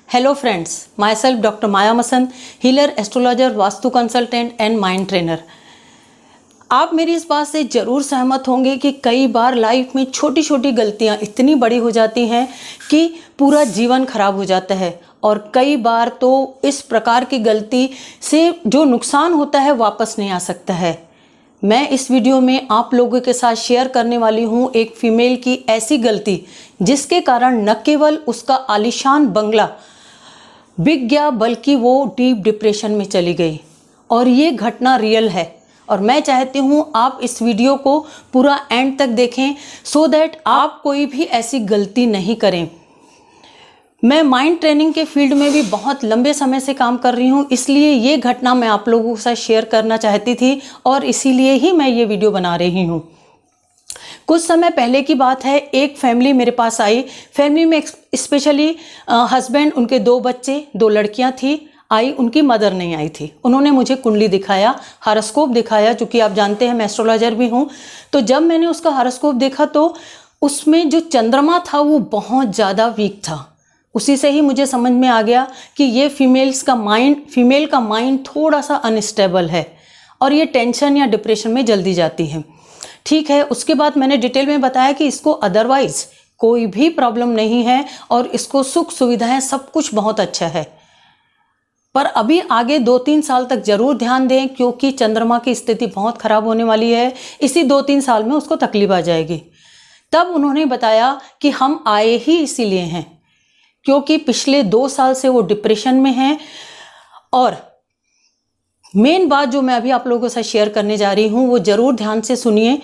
Hello friends, myself Dr. Maya Masand, healer, astrologer, vastu consultant and mind trainer. आप मेरी इस बात से ज़रूर सहमत होंगे कि कई बार लाइफ में छोटी छोटी गलतियां इतनी बड़ी हो जाती हैं कि पूरा जीवन खराब हो जाता है, और कई बार तो इस प्रकार की गलती से जो नुकसान होता है वापस नहीं आ सकता है। मैं इस वीडियो में आप लोगों के साथ शेयर करने वाली हूँ एक फीमेल की ऐसी गलती जिसके कारण न केवल उसका आलीशान बंगला बिक गया बल्कि वो डीप डिप्रेशन में चली गई। और ये घटना रियल है, और मैं चाहती हूँ आप इस वीडियो को पूरा एंड तक देखें सो दैट आप कोई भी ऐसी गलती नहीं करें। मैं माइंड ट्रेनिंग के फील्ड में भी बहुत लंबे समय से काम कर रही हूँ, इसलिए ये घटना मैं आप लोगों के साथ शेयर करना चाहती थी और इसीलिए ही मैं ये वीडियो बना रही हूँ। कुछ समय पहले की बात है, एक फैमिली मेरे पास आई। फैमिली में स्पेशली हस्बैंड, उनके 2 बच्चे, 2 लड़कियां थी। आई, उनकी मदर नहीं आई थी। उन्होंने मुझे कुंडली दिखाया, हॉरोस्कोप दिखाया, चूँकि आप जानते हैं मैं एस्ट्रोलॉजर भी हूँ। तो जब मैंने उसका हॉरोस्कोप देखा तो उसमें जो चंद्रमा था वो बहुत ज़्यादा वीक था। उसी से ही मुझे समझ में आ गया कि ये फीमेल का माइंड थोड़ा सा अनस्टेबल है और ये टेंशन या डिप्रेशन में जल्दी जाती है। ठीक है, उसके बाद मैंने डिटेल में बताया कि इसको अदरवाइज कोई भी प्रॉब्लम नहीं है और इसको सुख सुविधाएं सब कुछ बहुत अच्छा है, पर अभी आगे 2-3 साल तक जरूर ध्यान दें क्योंकि चंद्रमा की स्थिति बहुत खराब होने वाली है। इसी 2-3 साल में उसको तकलीफ आ जाएगी। तब उन्होंने बताया कि हम आए ही इसीलिए हैं क्योंकि पिछले 2 साल से वो डिप्रेशन में हैं। और मेन बात जो मैं अभी आप लोगों के साथ शेयर करने जा रही हूँ वो ज़रूर ध्यान से सुनिए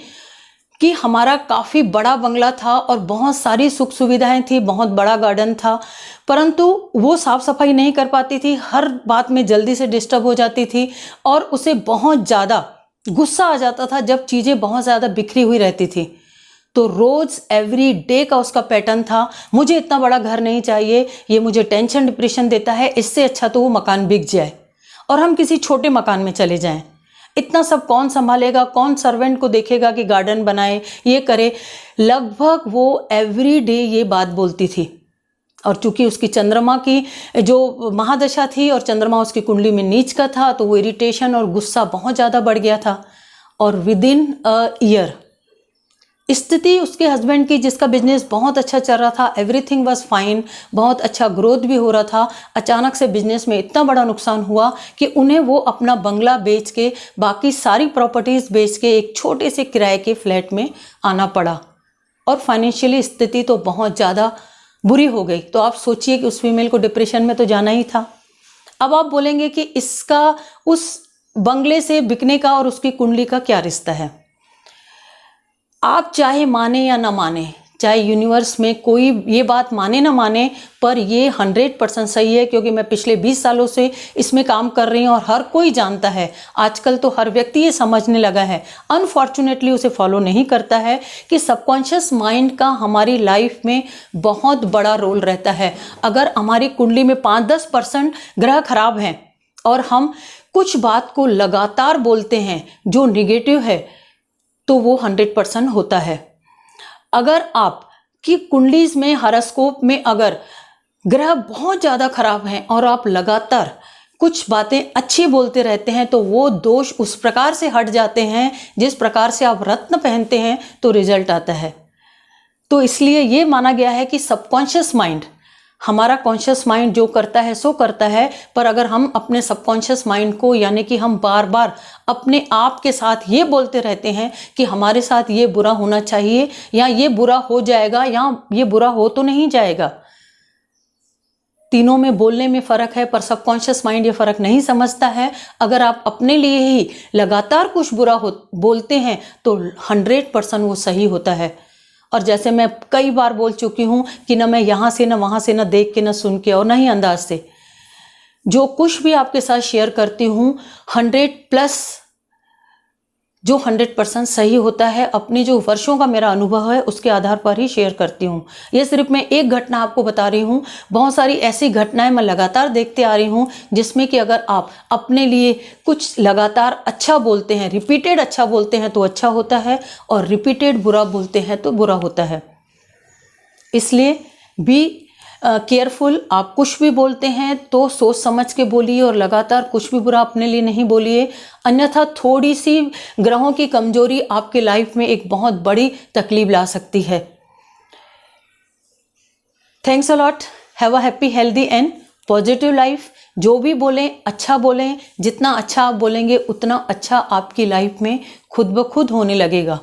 कि हमारा काफ़ी बड़ा बंगला था और बहुत सारी सुख सुविधाएं थी, बहुत बड़ा गार्डन था, परंतु वो साफ़ सफाई नहीं कर पाती थी, हर बात में जल्दी से डिस्टर्ब हो जाती थी और उसे बहुत ज़्यादा गुस्सा आ जाता था जब चीज़ें बहुत ज़्यादा बिखरी हुई रहती थी। तो रोज़ एवरी डे का उसका पैटर्न था, मुझे इतना बड़ा घर नहीं चाहिए, ये मुझे टेंशन डिप्रेशन देता है, इससे अच्छा तो वो मकान बिक जाए और हम किसी छोटे मकान में चले जाएं। इतना सब कौन संभालेगा, कौन सर्वेंट को देखेगा कि गार्डन बनाए, ये करे। लगभग वो एवरी डे ये बात बोलती थी। और चूंकि उसकी चंद्रमा की जो महादशा थी और चंद्रमा उसकी कुंडली में नीच का था, तो वो इरिटेशन और गुस्सा बहुत ज़्यादा बढ़ गया था। और विद इन अ ईयर स्थिति उसके हस्बैंड की, जिसका बिजनेस बहुत अच्छा चल रहा था, एवरीथिंग वाज फाइन, बहुत अच्छा ग्रोथ भी हो रहा था, अचानक से बिजनेस में इतना बड़ा नुकसान हुआ कि उन्हें वो अपना बंगला बेच के, बाकी सारी प्रॉपर्टीज बेच के एक छोटे से किराए के फ्लैट में आना पड़ा। और फाइनेंशियली स्थिति तो बहुत ज़्यादा बुरी हो गई। तो आप सोचिए कि उस फीमेल को डिप्रेशन में तो जाना ही था। अब आप बोलेंगे कि इसका उस बंगले से बिकने का और उसकी कुंडली का क्या रिश्ता है। आप चाहे माने या ना माने, चाहे यूनिवर्स में कोई ये बात माने ना माने, पर ये 100% सही है क्योंकि मैं पिछले 20 सालों से इसमें काम कर रही हूँ और हर कोई जानता है। आजकल तो हर व्यक्ति ये समझने लगा है, अनफॉर्चुनेटली उसे फॉलो नहीं करता है कि सबकॉन्शियस माइंड का हमारी लाइफ में बहुत बड़ा रोल रहता है। अगर हमारी कुंडली में 5-10% ग्रह खराब हैं और हम कुछ बात को लगातार बोलते हैं जो निगेटिव है, तो वो 100% होता है। अगर आप की कुंडलीज में, हॉरोस्कोप में अगर ग्रह बहुत ज़्यादा खराब हैं और आप लगातार कुछ बातें अच्छी बोलते रहते हैं, तो वो दोष उस प्रकार से हट जाते हैं जिस प्रकार से आप रत्न पहनते हैं तो रिजल्ट आता है। तो इसलिए ये माना गया है कि सबकॉन्शियस माइंड, हमारा कॉन्शियस माइंड जो करता है सो करता है, पर अगर हम अपने सबकॉन्शियस माइंड को, यानी कि हम बार बार अपने आप के साथ ये बोलते रहते हैं कि हमारे साथ ये बुरा होना चाहिए, या ये बुरा हो जाएगा, या ये बुरा हो तो नहीं जाएगा। तीनों में बोलने में फ़र्क है, पर सबकॉन्शियस माइंड ये फ़र्क नहीं समझता है। अगर आप अपने लिए ही लगातार कुछ बुरा बोलते हैं तो 100% वो सही होता है। और जैसे मैं कई बार बोल चुकी हूँ कि ना मैं यहाँ से ना वहाँ से, ना देख के ना सुन के और ना ही अंदाज से, जो कुछ भी आपके साथ शेयर करती हूँ 100% सही होता है। अपनी जो वर्षों का मेरा अनुभव है उसके आधार पर ही शेयर करती हूँ। ये सिर्फ मैं एक घटना आपको बता रही हूँ, बहुत सारी ऐसी घटनाएं मैं लगातार देखते आ रही हूँ जिसमें कि अगर आप अपने लिए कुछ लगातार अच्छा बोलते हैं, रिपीटेड अच्छा बोलते हैं तो अच्छा होता है, और रिपीटेड बुरा बोलते हैं तो बुरा होता है। इसलिए भी केयरफुल, आप कुछ भी बोलते हैं तो सोच समझ के बोलिए और लगातार कुछ भी बुरा अपने लिए नहीं बोलिए, अन्यथा थोड़ी सी ग्रहों की कमजोरी आपके लाइफ में एक बहुत बड़ी तकलीफ ला सकती है। Thanks a lot, have a happy healthy and positive life. जो भी बोलें अच्छा बोलें, जितना अच्छा आप बोलेंगे उतना अच्छा आपकी लाइफ में खुद ब खुद होने लगेगा।